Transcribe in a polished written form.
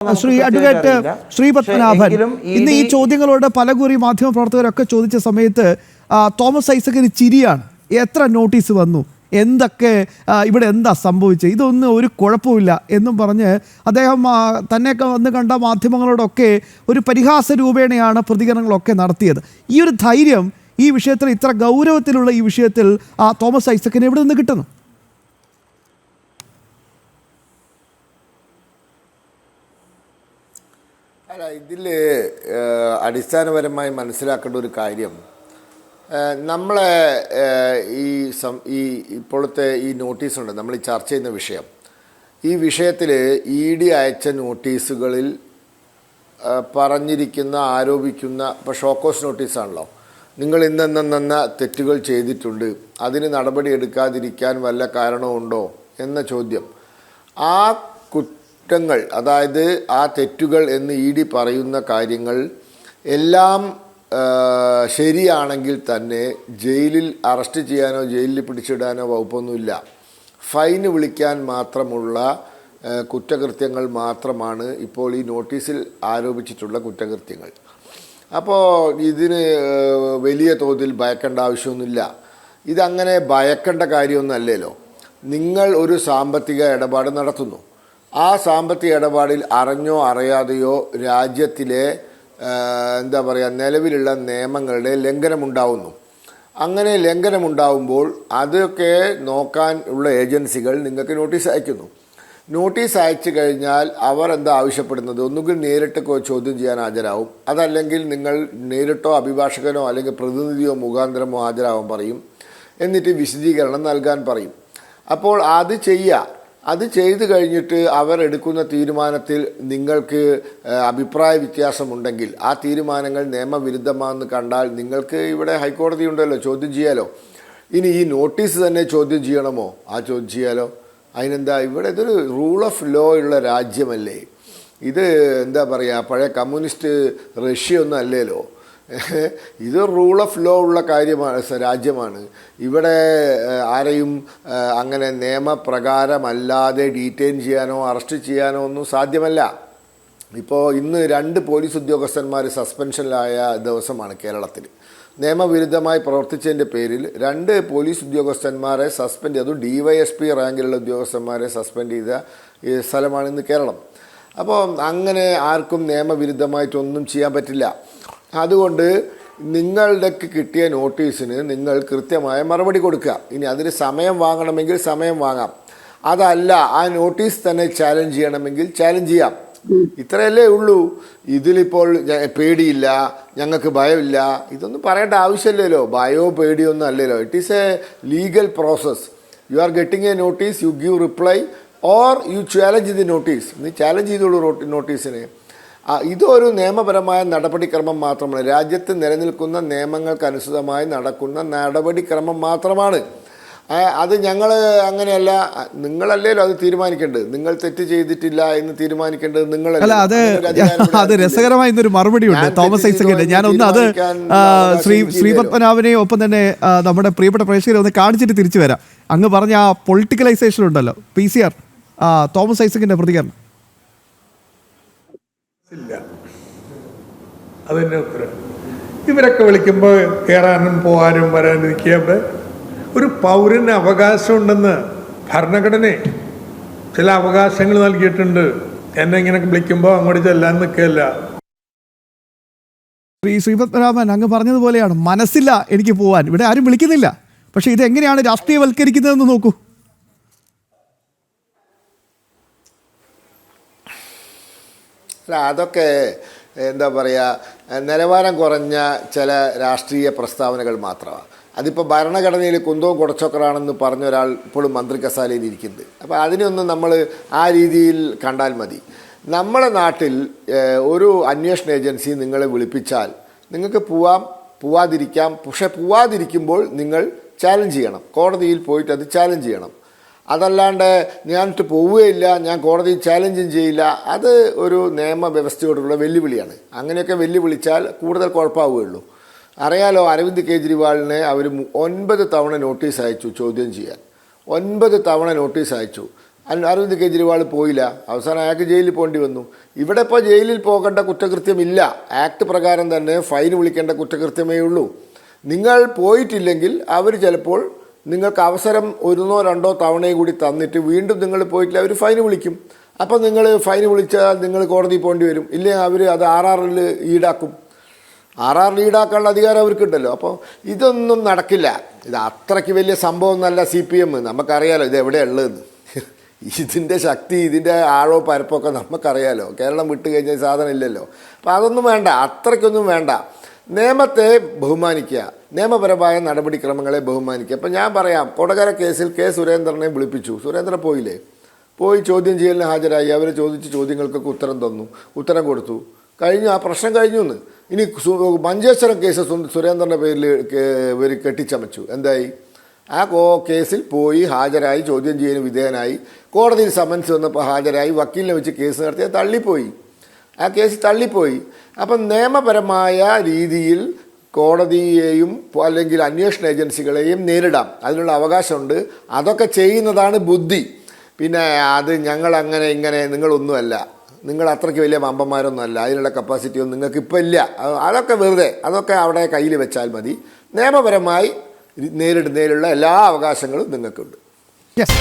Shri advocate Shri Padmanabhan, ഇന്ന് ഈ ചോദ്യങ്ങളോട് പലകുറി മാധ്യമപ്രവർത്തകരൊക്കെ ചോദിച്ച സമയത്ത് തോമസ് ഐസക്കിന് ചിരിയാണ്. എത്ര നോട്ടീസ് വന്നു, എന്തൊക്കെ ഇവിടെ എന്താ സംഭവിച്ചത്, ഇതൊന്നും ഒരു കുഴപ്പമില്ല എന്നും പറഞ്ഞ് അദ്ദേഹം തന്നെയൊക്കെ വന്ന് കണ്ട മാധ്യമങ്ങളോടൊക്കെ ഒരു പരിഹാസ രൂപേണയാണ് പ്രതികരണങ്ങളൊക്കെ നടത്തിയത്. ഈ ഒരു ധൈര്യം ഈ വിഷയത്തിൽ, ഇത്ര ഗൗരവത്തിലുള്ള ഈ വിഷയത്തിൽ തോമസ് ഐസക്കിന് എവിടെ നിന്ന് കിട്ടുന്നു? അല്ല, ഇതിൽ അടിസ്ഥാനപരമായി മനസ്സിലാക്കേണ്ട ഒരു കാര്യം, നമ്മളെ ഈ ഇപ്പോഴത്തെ ഈ നോട്ടീസുണ്ട്, നമ്മൾ ഈ ചർച്ച ചെയ്യുന്ന വിഷയം, ഈ വിഷയത്തിൽ ED അയച്ച നോട്ടീസുകളിൽ പറഞ്ഞിരിക്കുന്ന, ആരോപിക്കുന്ന, ഇപ്പോൾ ഷോക്കോസ് നോട്ടീസാണല്ലോ, നിങ്ങൾ ഇന്നെന്ന തെറ്റുകൾ ചെയ്തിട്ടുണ്ട്, അതിന് നടപടി എടുക്കാതിരിക്കാൻ വല്ല കാരണമുണ്ടോ എന്ന ചോദ്യം, ആ കുറ്റങ്ങൾ, അതായത് ആ തെറ്റുകൾ എന്ന് ED പറയുന്ന കാര്യങ്ങൾ എല്ലാം ശരിയാണെങ്കിൽ തന്നെ ജയിലിൽ അറസ്റ്റ് ചെയ്യാനോ ജയിലിൽ പിടിച്ചിടാനോ വകുപ്പൊന്നുമില്ല. ഫൈന് വിളിക്കാൻ മാത്രമുള്ള കുറ്റകൃത്യങ്ങൾ മാത്രമാണ് ഇപ്പോൾ ഈ നോട്ടീസിൽ ആരോപിച്ചിട്ടുള്ള കുറ്റകൃത്യങ്ങൾ. അപ്പോൾ ഇതിന് വലിയ തോതിൽ ഭയക്കേണ്ട ആവശ്യമൊന്നുമില്ല. ഇതങ്ങനെ ഭയക്കേണ്ട കാര്യമൊന്നുമല്ലല്ലോ. നിങ്ങൾ ഒരു സാമ്പത്തിക ഇടപാട് നടത്തുന്നു, ആ സാമ്പത്തിക ഇടപാടിൽ അറിഞ്ഞോ അറിയാതെയോ രാജ്യത്തിലെ നിലവിലുള്ള നിയമങ്ങളുടെ ലംഘനമുണ്ടാവുന്നു. അങ്ങനെ ലംഘനമുണ്ടാവുമ്പോൾ അതൊക്കെ നോക്കാൻ ഉള്ള ഏജൻസികൾ നിങ്ങൾക്ക് നോട്ടീസ് അയക്കുന്നു. നോട്ടീസ് അയച്ചു കഴിഞ്ഞാൽ അവർ എന്താ ആവശ്യപ്പെടുന്നത്, ഒന്നുകിൽ നേരിട്ട് ചോദ്യം ചെയ്യാൻ ഹാജരാവും, അതല്ലെങ്കിൽ നിങ്ങൾ നേരിട്ടോ അഭിഭാഷകനോ അല്ലെങ്കിൽ പ്രതിനിധിയോ മുഖാന്തരമോ ഹാജരാവാൻ പറയും, എന്നിട്ട് വിശദീകരണം നൽകാൻ പറയും. അപ്പോൾ അത് ചെയ്യുക. അത് ചെയ്തു കഴിഞ്ഞിട്ട് അവരെടുക്കുന്ന തീരുമാനത്തിൽ നിങ്ങൾക്ക് അഭിപ്രായ വ്യത്യാസമുണ്ടെങ്കിൽ, ആ തീരുമാനങ്ങൾ നിയമവിരുദ്ധമാണെന്ന് കണ്ടാൽ നിങ്ങൾക്ക് ഇവിടെ ഹൈക്കോടതി ഉണ്ടല്ലോ, ചോദ്യം ചെയ്യാലോ. ഇനി ഈ നോട്ടീസ് തന്നെ ചോദ്യം ചെയ്യണമോ? ആ ചോദ്യം ചെയ്യാലോ. അതിനെന്താ, ഇവിടെ ഇതൊരു റൂൾ ഓഫ് ലോ ഉള്ള രാജ്യമല്ലേ ഇത്. പഴയ കമ്മ്യൂണിസ്റ്റ് റഷ്യ ഒന്നും അല്ലേലോ. ഇത് റൂൾ ഓഫ് ലോ ഉള്ള രാജ്യമാണ്. ഇവിടെ ആരെയും അങ്ങനെ നിയമപ്രകാരമല്ലാതെ ഡീറ്റെയിൻ ചെയ്യാനോ അറസ്റ്റ് ചെയ്യാനോ ഒന്നും സാധ്യമല്ല. ഇപ്പോൾ ഇന്ന് 2 പോലീസ് ഉദ്യോഗസ്ഥന്മാർ സസ്പെൻഷനിലായ ദിവസമാണ് കേരളത്തിൽ. നിയമവിരുദ്ധമായി പ്രവർത്തിച്ചതിൻ്റെ പേരിൽ 2 പോലീസ് ഉദ്യോഗസ്ഥന്മാരെ സസ്പെൻഡ് ചെയ്തു. DYSP റാങ്കിലുള്ള ഉദ്യോഗസ്ഥന്മാരെ സസ്പെൻഡ് ചെയ്ത സ്ഥലമാണ് ഇന്ന് കേരളം. അപ്പോൾ അങ്ങനെ ആർക്കും നിയമവിരുദ്ധമായിട്ടൊന്നും ചെയ്യാൻ പറ്റില്ല. അതുകൊണ്ട് നിങ്ങളുടെ കിട്ടിയ നോട്ടീസിന് നിങ്ങൾ കൃത്യമായ മറുപടി കൊടുക്കുക. ഇനി അതിന് സമയം വാങ്ങണമെങ്കിൽ സമയം വാങ്ങാം, അതല്ല ആ നോട്ടീസ് തന്നെ ചാലഞ്ച് ചെയ്യണമെങ്കിൽ ചാലഞ്ച് ചെയ്യാം. ഇത്രയല്ലേ ഉള്ളൂ. ഇതിലിപ്പോൾ പേടിയില്ല, ഞങ്ങൾക്ക് ഭയമില്ല, ഇതൊന്നും പറയേണ്ട ആവശ്യമില്ലല്ലോ. ഭയമോ പേടിയൊന്നും അല്ലല്ലോ. It is A legal process. You are getting A notice, you give reply or you challenge the notice. നീ ചാലഞ്ച് ചെയ്തോളൂ നോട്ടീസിന്. ഇതൊരു നിയമപരമായ നടപടിക്രമം മാത്രമാണ്. രാജ്യത്ത് നിലനിൽക്കുന്ന നിയമങ്ങൾക്കനുസൃതമായി നടക്കുന്ന നടപടിക്രമം മാത്രമാണ്. അത് ഞങ്ങൾ അങ്ങനെയല്ല, നിങ്ങളല്ലേലോ അത് തീരുമാനിക്കേണ്ടത്. നിങ്ങൾ തെറ്റ് ചെയ്തിട്ടില്ല എന്ന് തീരുമാനിക്കേണ്ടത് നിങ്ങളല്ല. അത് രസകരമായ ഒരു മറുപടി ഉണ്ട് തോമസ് ഐസക്കിന്റെ. ഞാനൊന്ന് അത് ശ്രീ പത്മനാഭനെയും ഒപ്പം തന്നെ നമ്മുടെ പ്രിയപ്പെട്ട പ്രേക്ഷകരെ ഒന്ന് കാണിച്ചിട്ട് തിരിച്ചു വരാം. അങ്ങ് പറഞ്ഞ ആ പൊളിറ്റിക്കലൈസേഷൻ ഉണ്ടല്ലോ, PCR, തോമസ് ഐസക്കിന്റെ പ്രതികരണം. ഇല്ല, അതിൻ്റെ ഉത്തരം. ഇവരൊക്കെ വിളിക്കുമ്പോൾ കയറാനും പോകാനും വരാനിരിക്കുക. ഇവിടെ ഒരു പൗരന് അവകാശമുണ്ടെന്ന് ഭരണഘടന ചില അവകാശങ്ങൾ നൽകിയിട്ടുണ്ട്. എന്നെ ഇങ്ങനെ വിളിക്കുമ്പോൾ അങ്ങോട്ട് ചെല്ലാൻ നിൽക്കുകയല്ല. ശ്രീ പത്മനാഭൻ, അങ്ങ് പറഞ്ഞതുപോലെയാണ്, മനസ്സില്ല എനിക്ക് പോവാൻ, ഇവിടെ ആരും വിളിക്കുന്നില്ല. പക്ഷെ ഇതെങ്ങനെയാണ് രാഷ്ട്രീയവൽക്കരിക്കുന്നതെന്ന് നോക്കൂ. അതൊക്കെ നിലവാരം കുറഞ്ഞ ചില രാഷ്ട്രീയ പ്രസ്താവനകൾ മാത്രമാണ്. അതിപ്പോൾ ഭരണഘടനയിൽ കുന്തവും കുടച്ചൊക്കറാണെന്ന് പറഞ്ഞ ഒരാൾ ഇപ്പോഴും മന്ത്രി കസാലയിൽ ഇരിക്കുന്നുണ്ട്. അപ്പോൾ അതിനൊന്നും നമ്മൾ ആ രീതിയിൽ കണ്ടാൽ മതി. നമ്മുടെ നാട്ടിൽ ഒരു അന്വേഷണ ഏജൻസി നിങ്ങളെ വിളിപ്പിച്ചാൽ നിങ്ങൾക്ക് പോവാതിരിക്കാം. പക്ഷെ പോവാതിരിക്കുമ്പോൾ നിങ്ങൾ ചാലഞ്ച് ചെയ്യണം, കോടതിയിൽ പോയിട്ട് അത് ചാലഞ്ച് ചെയ്യണം. അതല്ലാണ്ട് ഞാനിട്ട് പോവുകയില്ല, ഞാൻ കോടതിയിൽ ചാലഞ്ചും ചെയ്യില്ല, അത് ഒരു നിയമവ്യവസ്ഥയോടുള്ള വെല്ലുവിളിയാണ്. അങ്ങനെയൊക്കെ വെല്ലുവിളിച്ചാൽ കൂടുതൽ കുഴപ്പമാവുകയുള്ളൂ. അറിയാലോ, അരവിന്ദ് കെജ്രിവാളിനെ അവർ 9 തവണ നോട്ടീസ് അയച്ചു ചോദ്യം ചെയ്യാൻ. 9 തവണ നോട്ടീസ് അയച്ചു. അരവിന്ദ് കെജ്രിവാൾ പോയില്ല, അവസാനം അയാൾക്ക് ജയിലിൽ പോകേണ്ടി വന്നു. ഇവിടെ ഇപ്പോൾ ജയിലിൽ പോകേണ്ട കുറ്റകൃത്യമില്ല, ആക്ട് പ്രകാരം തന്നെ ഫൈൻ വിളിക്കേണ്ട കുറ്റകൃത്യമേ ഉള്ളൂ. നിങ്ങൾ പോയിട്ടില്ലെങ്കിൽ അവർ ചിലപ്പോൾ നിങ്ങൾക്ക് അവസരം 1 or 2 തവണയും കൂടി തന്നിട്ട് വീണ്ടും നിങ്ങൾ പോയിട്ടില്ല അവർ ഫൈൻ വിളിക്കും. അപ്പോൾ നിങ്ങൾ ഫൈൻ വിളിച്ചാൽ നിങ്ങൾ കോടതി പോകേണ്ടി വരും. ഇല്ലെങ്കിൽ അവർ അത് RR-ൽ ഈടാക്കും. RR-ൽ ഈടാക്കാനുള്ള അധികാരം അവർക്കുണ്ടല്ലോ. അപ്പോൾ ഇതൊന്നും നടക്കില്ല. ഇത് അത്രയ്ക്ക് വലിയ സംഭവം എന്നല്ല CPM. നമുക്കറിയാലോ ഇത് എവിടെയുള്ളതെന്ന്. ഇതിൻ്റെ ശക്തി, ഇതിൻ്റെ ആഴോ പരപ്പൊക്കെ നമുക്കറിയാലോ. കേരളം വിട്ട് കഴിഞ്ഞാൽ സാധനം ഇല്ലല്ലോ. അപ്പോൾ അതൊന്നും വേണ്ട, അത്രയ്ക്കൊന്നും വേണ്ട. നിയമത്തെ ബഹുമാനിക്കുക, നിയമപരമായ നടപടിക്രമങ്ങളെ ബഹുമാനിക്കുക. അപ്പം ഞാൻ പറയാം, കൊടകര കേസിൽ സുരേന്ദ്രനെ വിളിപ്പിച്ചു. സുരേന്ദ്രൻ പോയില്ലേ? പോയി ചോദ്യം ചെയ്യലിന് ഹാജരായി. അവർ ചോദിച്ച ചോദ്യങ്ങൾക്കൊക്കെ ഉത്തരം കൊടുത്തു. കഴിഞ്ഞു, ആ പ്രശ്നം കഴിഞ്ഞു എന്ന്. ഇനി മഞ്ചേശ്വരം കേസ് സുരേന്ദ്രൻ്റെ പേരിൽ ഇവർ കെട്ടിച്ചമച്ചു. എന്തായി? ആ കേസിൽ പോയി ഹാജരായി, ചോദ്യം ചെയ്യലിന് വിധേയനായി, കോടതിയിൽ സമൻസ് വന്നപ്പോൾ ഹാജരായി, വക്കീലിനെ വെച്ച് കേസ് നടത്തിയാൽ തള്ളിപ്പോയി. ആ കേസ് തള്ളിപ്പോയി. അപ്പം നിയമപരമായ രീതിയിൽ കോടതിയെയും അല്ലെങ്കിൽ അന്വേഷണ ഏജൻസികളെയും നേരിടാം, അതിനുള്ള അവകാശമുണ്ട്. അതൊക്കെ ചെയ്യുന്നതാണ് ബുദ്ധി. പിന്നെ അത് ഞങ്ങളങ്ങനെ ഇങ്ങനെ, നിങ്ങളൊന്നുമല്ല, നിങ്ങൾ അത്രയ്ക്ക് വലിയ മമ്പന്മാരൊന്നുമല്ല, അതിനുള്ള കപ്പാസിറ്റി ഒന്നും നിങ്ങൾക്ക് ഇപ്പം ഇല്ല. അതൊക്കെ വെറുതെ, അതൊക്കെ അവിടെ കയ്യിൽ വെച്ചാൽ മതി. നിയമപരമായി നേരിടുന്നതിനുള്ള എല്ലാ അവകാശങ്ങളും നിങ്ങൾക്കുണ്ട്. യെസ്.